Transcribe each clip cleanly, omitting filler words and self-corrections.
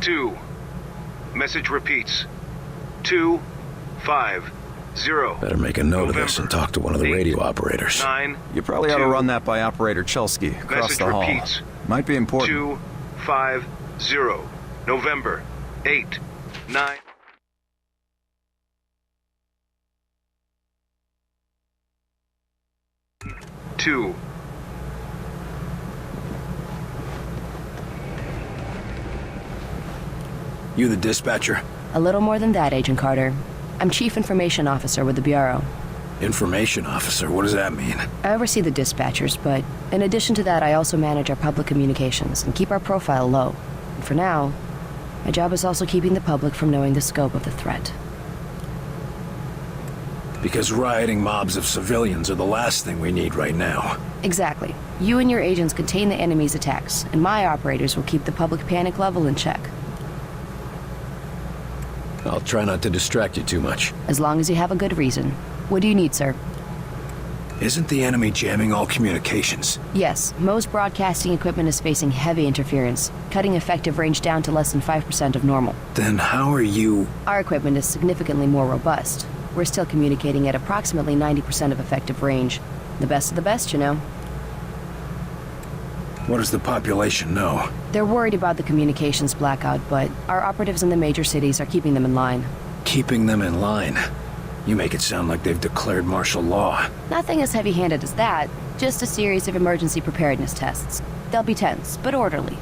2. Message repeats. 250. Better make a note of this and talk to one of the radio operators. 9. You probably ought to run that by Operator Chelsky across Message the hall. repeats. Might be important. 250. November 8. 9. Two. You the dispatcher? A little more than that, Agent Carter. I'm Chief Information Officer with the Bureau. Information officer, what does that mean? I oversee the dispatchers, but in addition to that, I also manage our public communications and keep our profile low. And for now, my job is also keeping the public from knowing the scope of the threat. Because rioting mobs of civilians are the last thing we need right now. Exactly. You and your agents contain the enemy's attacks, and my operators will keep the public panic level in check. I'll try not to distract you too much. As long as you have a good reason. What do you need, sir? Isn't the enemy jamming all communications? Yes, most broadcasting equipment is facing heavy interference, cutting effective range down to less than 5% of normal. Then how are you... Our equipment is significantly more robust. We're still communicating at approximately 90% of effective range. The best of the best, you know. What does the population know? They're worried about the communications blackout, but our operatives in the major cities are keeping them in line. Keeping them in line? You make it sound like they've declared martial law. Nothing as heavy-handed as that, just a series of emergency preparedness tests. They'll be tense, but orderly.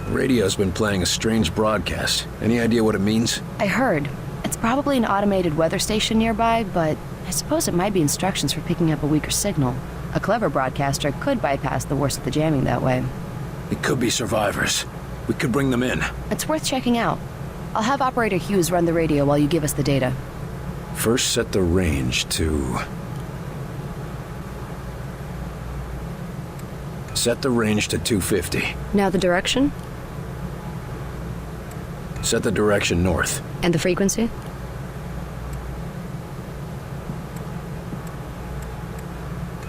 The radio's been playing a strange broadcast. Any idea what it means? I heard. It's probably an automated weather station nearby, but I suppose it might be instructions for picking up a weaker signal. A clever broadcaster could bypass the worst of the jamming that way. It could be survivors. We could bring them in. It's worth checking out. I'll have Operator Hughes run the radio while you give us the data. First set the range to... Set the range to 250. Now the direction? Set the direction north. And the frequency?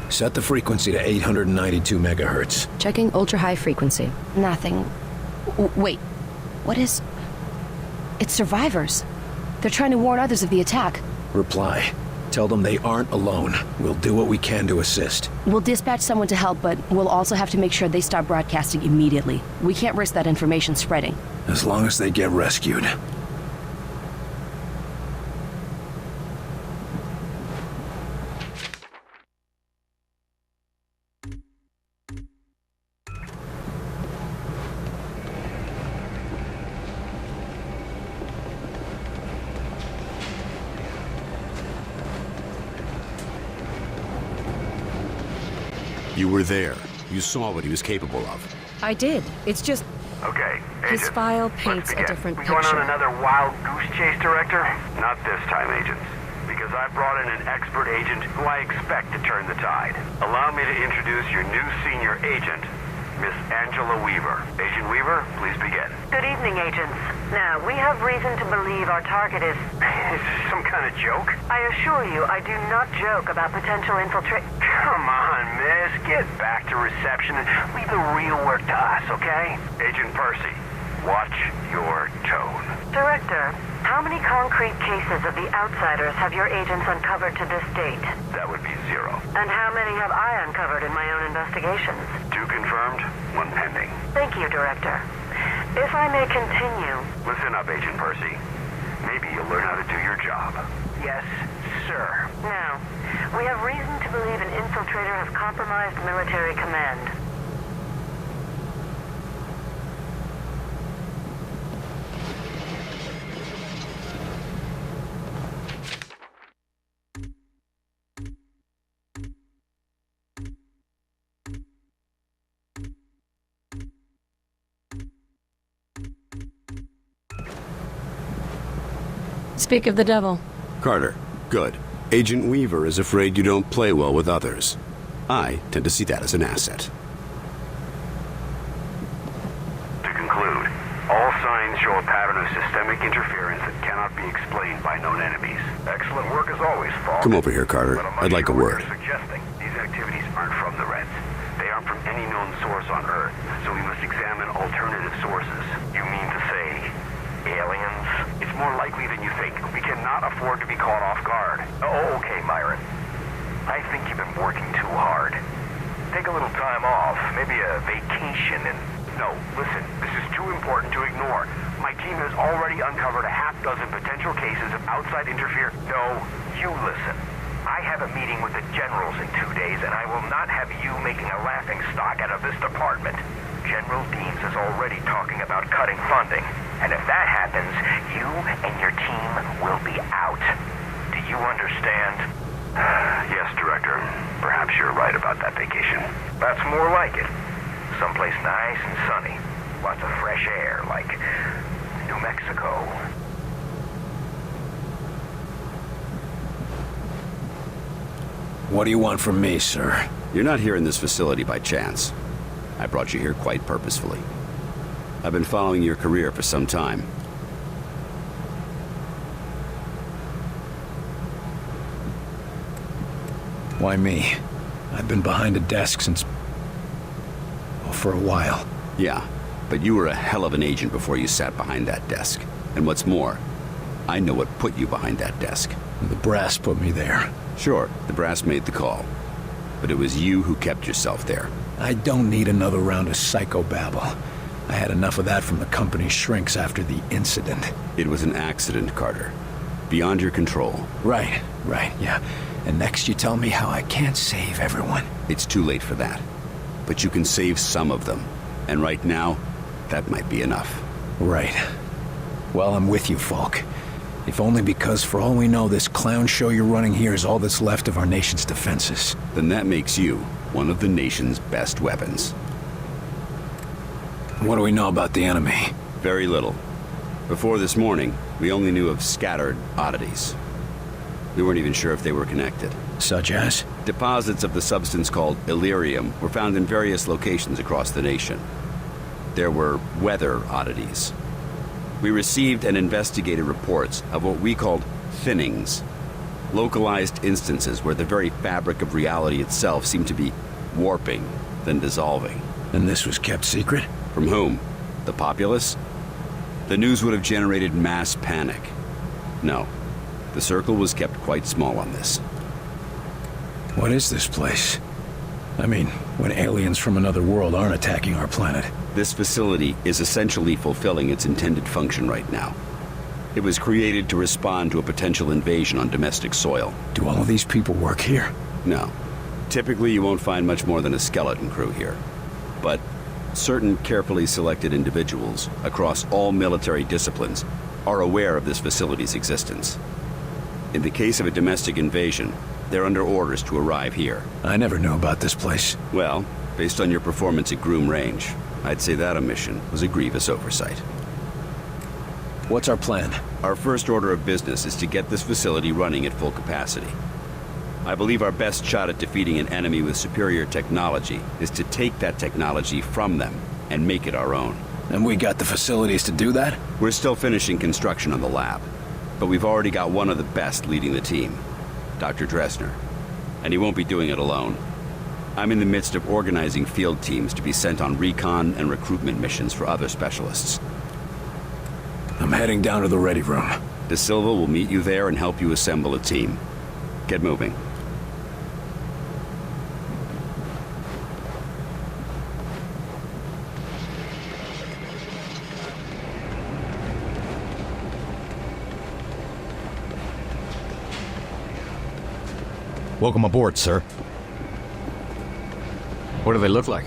Set the frequency to 892 megahertz. Checking ultra-high frequency. Nothing. Wait. What is... It's survivors. They're trying to warn others of the attack. Reply. Tell them they aren't alone. We'll do what we can to assist. We'll dispatch someone to help, but we'll also have to make sure they stop broadcasting immediately. We can't risk that information spreading. As long as they get rescued. You were there. You saw what he was capable of. I did. It's just... Okay, His Agent, file let's paints a begin. different We picture. going on another wild goose chase, Director? Not this time, Agents. Because I brought in an expert agent who I expect to turn the tide. Allow me to introduce your new senior agent, Miss Angela Weaver. Agent Weaver, please begin. Good evening, agents. Now, we have reason to believe our target is... Is this some kind of joke? I assure you, I do not joke about potential infiltrate... Come on, miss. Get back to reception and leave the real work to us, okay? Agent Percy, watch your tone. Director, how many concrete cases of the outsiders have your agents uncovered to this date? That would be 0. And how many have I uncovered in my own investigations? 2 confirmed, 1 pending. Thank you, Director. If I may continue... Listen up, Agent Percy. Maybe you'll learn how to do your job. Yes, sir. Now, we have reason to believe an infiltrator has compromised military command. Speak of the devil. Carter, good. Agent Weaver is afraid you don't play well with others. I tend to see that as an asset. To conclude, all signs show a pattern of systemic interference that cannot be explained by known enemies. Excellent work as always, Falk. Come over here, Carter. But I'm I'd like a not sure word. what you're suggesting. These activities aren't from the Reds. They aren't from any known source on Earth, so we must examine alternative sources. You mean to say aliens? It's more likely than you think. We cannot afford to be caught off guard. Oh, okay, Myron. I think you've been working too hard. Take a little time off, maybe a vacation, and... No, listen, this is too important to ignore. My team has already uncovered a half dozen potential cases of outside interference. No, you listen. I have a meeting with the generals in 2 days, and I will not have you making a laughingstock out of this department. General Deems is already talking about cutting funding, and if that happens, you and your team will be out. Do you understand? Yes, Director. Perhaps you're right about that vacation. That's more like it. Someplace nice and sunny. Lots of fresh air, like New Mexico. What do you want from me, sir? You're not here in this facility by chance. I brought you here quite purposefully. I've been following your career for some time. Why me? I've been behind a desk since... well, for a while. Yeah, but you were a hell of an agent before you sat behind that desk. And what's more, I know what put you behind that desk. The brass put me there. Sure, the brass made the call. But it was you who kept yourself there. I don't need another round of psychobabble. I had enough of that from the company's shrinks after the incident. It was an accident, Carter. Beyond your control. Right, yeah. And next you tell me how I can't save everyone. It's too late for that. But you can save some of them. And right now, that might be enough. Right. Well, I'm with you, Falk. If only because, for all we know, this clown show you're running here is all that's left of our nation's defenses. Then that makes you one of the nation's best weapons. What do we know about the enemy? Very little. Before this morning, we only knew of scattered oddities. We weren't even sure if they were connected. Such as? Deposits of the substance called Illyrium were found in various locations across the nation. There were weather oddities. We received and investigated reports of what we called thinnings. Localized instances where the very fabric of reality itself seemed to be warping, then dissolving. And this was kept secret? From whom? The populace? The news would have generated mass panic. No. The circle was kept quite small on this. What is this place? I mean, when aliens from another world aren't attacking our planet. This facility is essentially fulfilling its intended function right now. It was created to respond to a potential invasion on domestic soil. Do all of these people work here? No. Typically, you won't find much more than a skeleton crew here. But certain carefully selected individuals across all military disciplines are aware of this facility's existence. In the case of a domestic invasion, they're under orders to arrive here. I never knew about this place. Well, based on your performance at Groom Range, I'd say that omission was a grievous oversight. What's our plan? Our first order of business is to get this facility running at full capacity. I believe our best shot at defeating an enemy with superior technology is to take that technology from them and make it our own. And we got the facilities to do that? We're still finishing construction on the lab, but we've already got one of the best leading the team, Dr. Dressner. And he won't be doing it alone. I'm in the midst of organizing field teams to be sent on recon and recruitment missions for other specialists. I'm heading down to the ready room. De Silva will meet you there and help you assemble a team. Get moving. Welcome aboard, sir. What do they look like?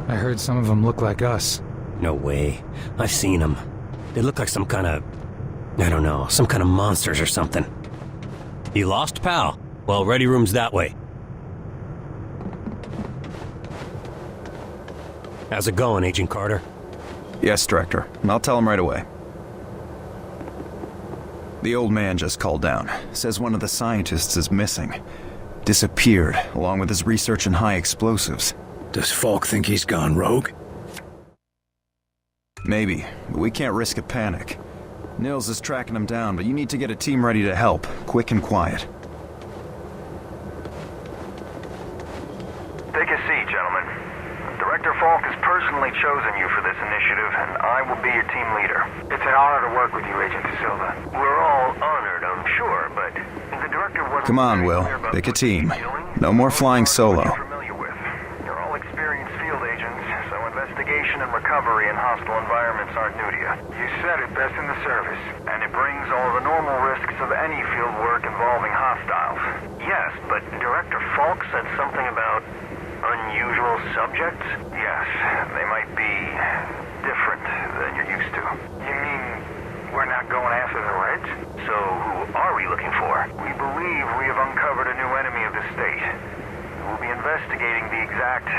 I heard some of them look like us. No way. I've seen them. They look like some kind of... I don't know, some kind of monsters or something. You lost, pal? Well, ready room's that way. How's it going, Agent Carter? Yes, Director. I'll tell him right away. The old man just called down. Says one of the scientists is missing. Disappeared, along with his research in high explosives. Does Falk think he's gone rogue? Maybe, but we can't risk a panic. Nils is tracking him down, but you need to get a team ready to help, quick and quiet. Take a seat, gentlemen. Director Falk has personally chosen you for this initiative, and I will be your team leader. It's an honor to work with you, Agent Silva. We're all honored, I'm sure, but the Director wasn't... Come on, Will. Pick a team. No more flying solo. You're all experienced field agents, so investigation and recovery in hostile environments aren't new to you. You said it best in the service, and it brings all the normal risks of any field work involving hostiles. Yes, but Director Falk said something about unusual subjects? Yes, they might be different than you're used to. You mean we're not going after the Reds? So who are we looking for? We believe we have uncovered a new enemy of the state. We'll be investigating the exact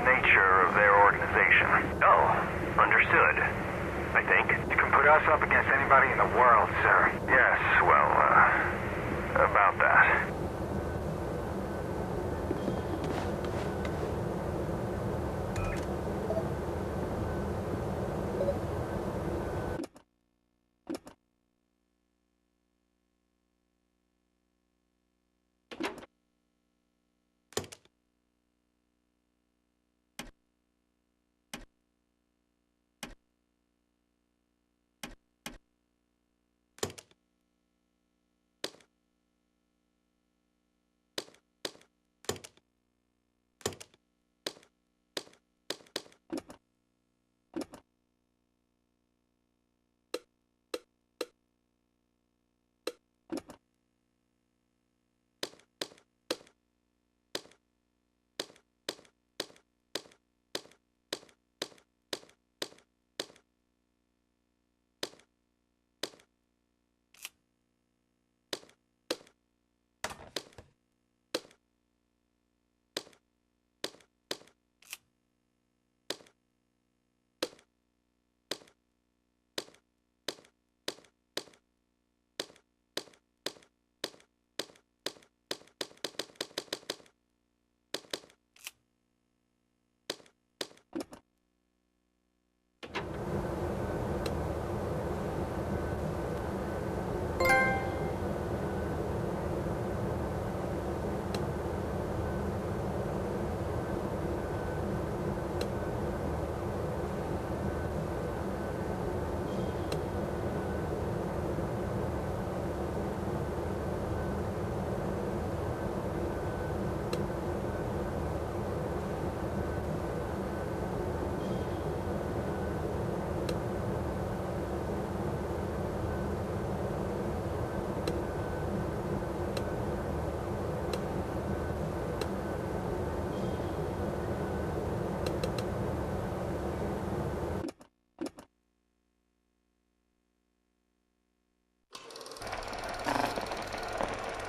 nature of their organization. Oh, understood. I think. You can put us up against anybody in the world, sir. Yes, well, about that.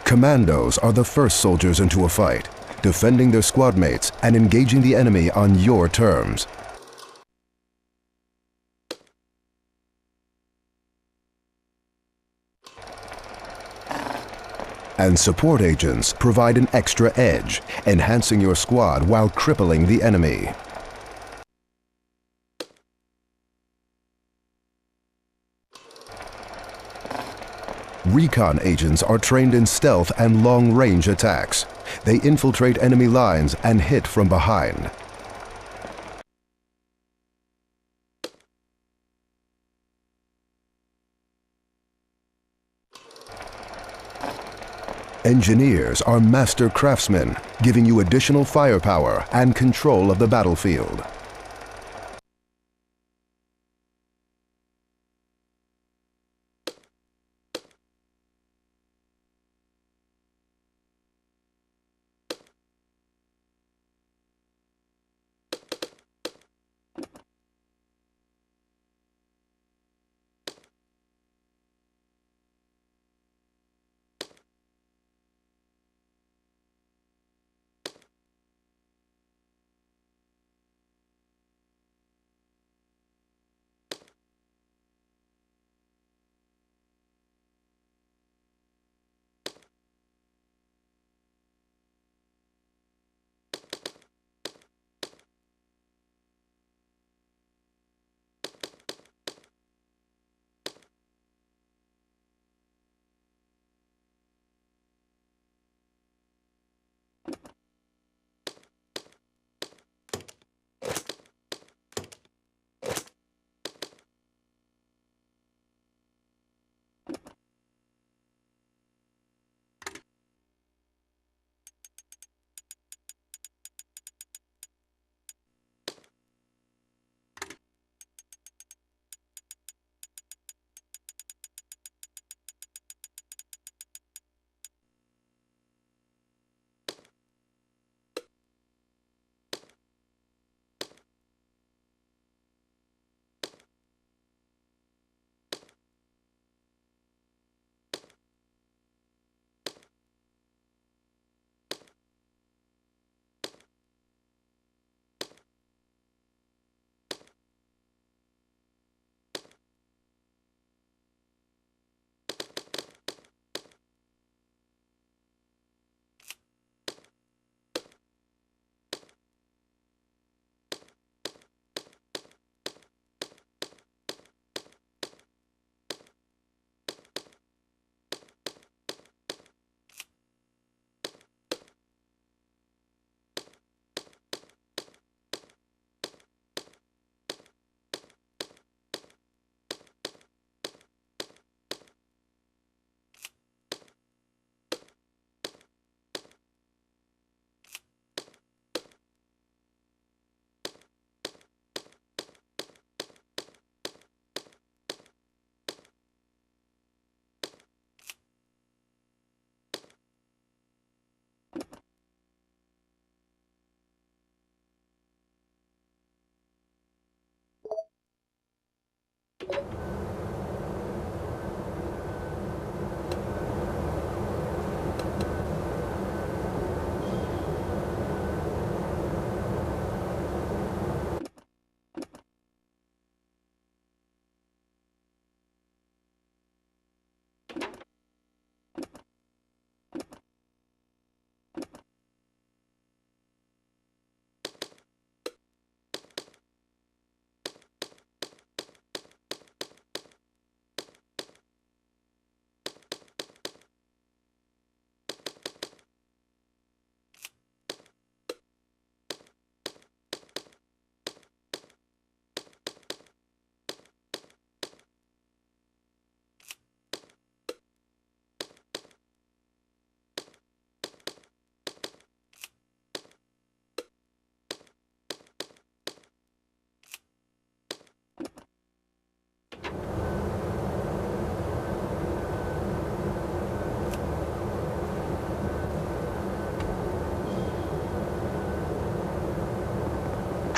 Commandos are the first soldiers into a fight, defending their squad mates and engaging the enemy on your terms. And support agents provide an extra edge, enhancing your squad while crippling the enemy. Recon agents are trained in stealth and long-range attacks. They infiltrate enemy lines and hit from behind. Engineers are master craftsmen, giving you additional firepower and control of the battlefield.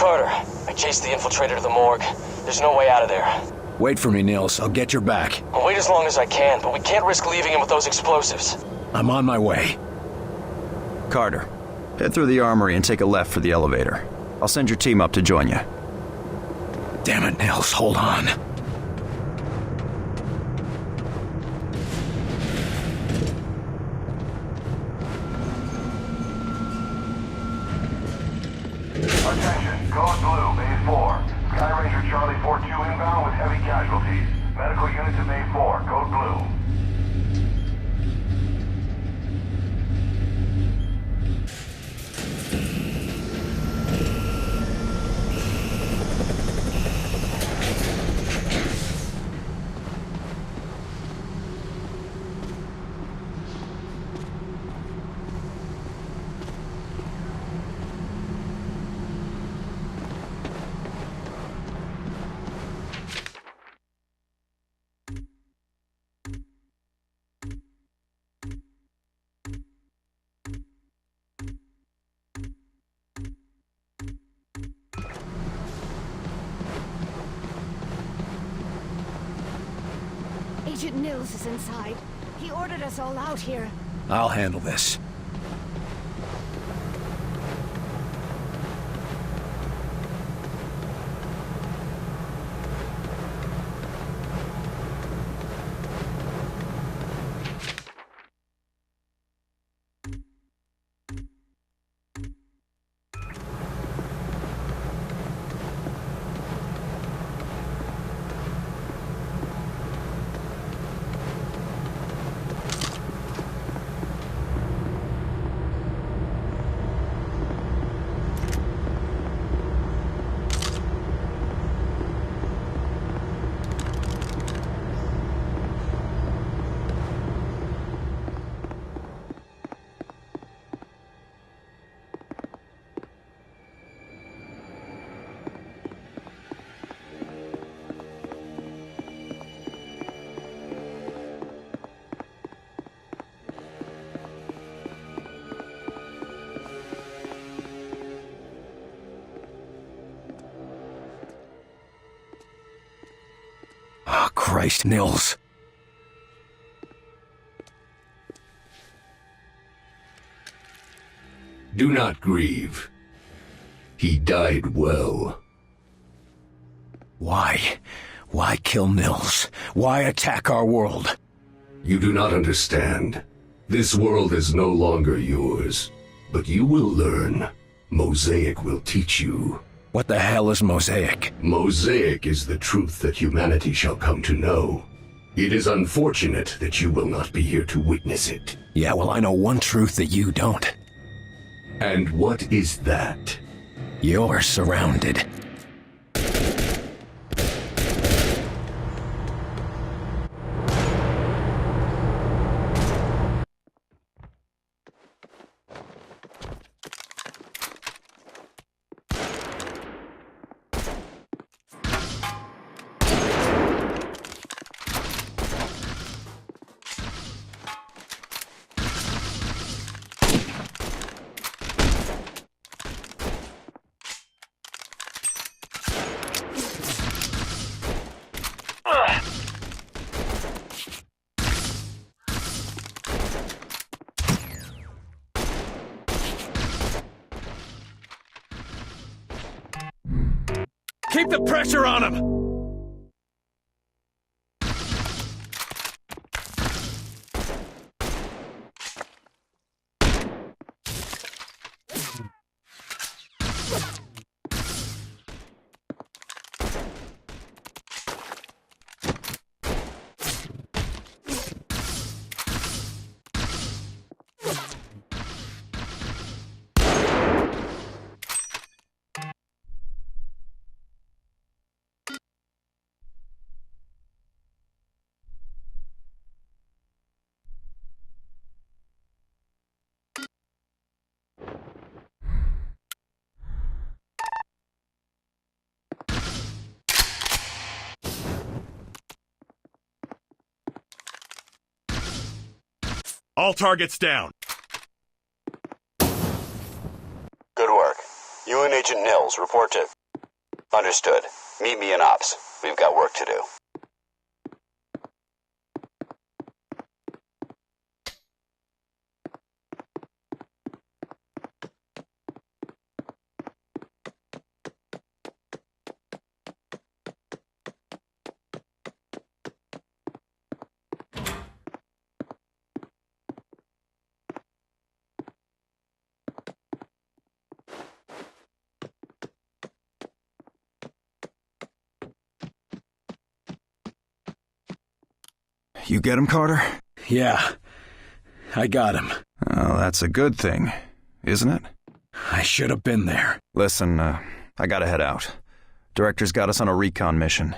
Carter, I chased the infiltrator to the morgue. There's no way out of there. Wait for me, Nils. I'll get your back. I'll wait as long as I can, but we can't risk leaving him with those explosives. I'm on my way. Carter, head through the armory and take a left for the elevator. I'll send your team up to join you. Damn it, Nils. Hold on. Attention, Code Blue, Bay 4. Sky Ranger Charlie 4-2 inbound with heavy casualties. Medical units at Bay 4, Code Blue. Agent Nils is inside. He ordered us all out here. I'll handle this. Oh, Christ, Nils. Do not grieve. He died well. Why? Why kill Nils? Why attack our world? You do not understand. This world is no longer yours. But you will learn. Mosaic will teach you. What the hell is Mosaic? Mosaic is the truth that humanity shall come to know. It is unfortunate that you will not be here to witness it. Yeah, well, I know one truth that you don't. And what is that? You're surrounded. Keep the pressure on him! All targets down. Good work. You You and Agent Nils report to... Understood. Meet me in Ops. We've got work to do. You get him, Carter? Yeah, I got him. Oh, that's a good thing, isn't it? I should have been there. Listen, I gotta head out. Director's got us on a recon mission.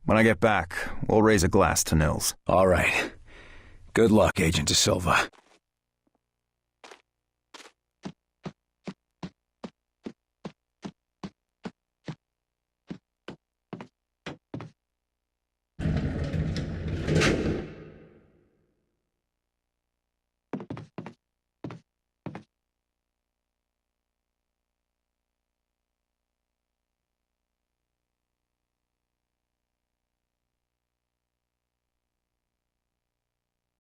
When I get back, we'll raise a glass to Nils. All right. Good luck, Agent De Silva.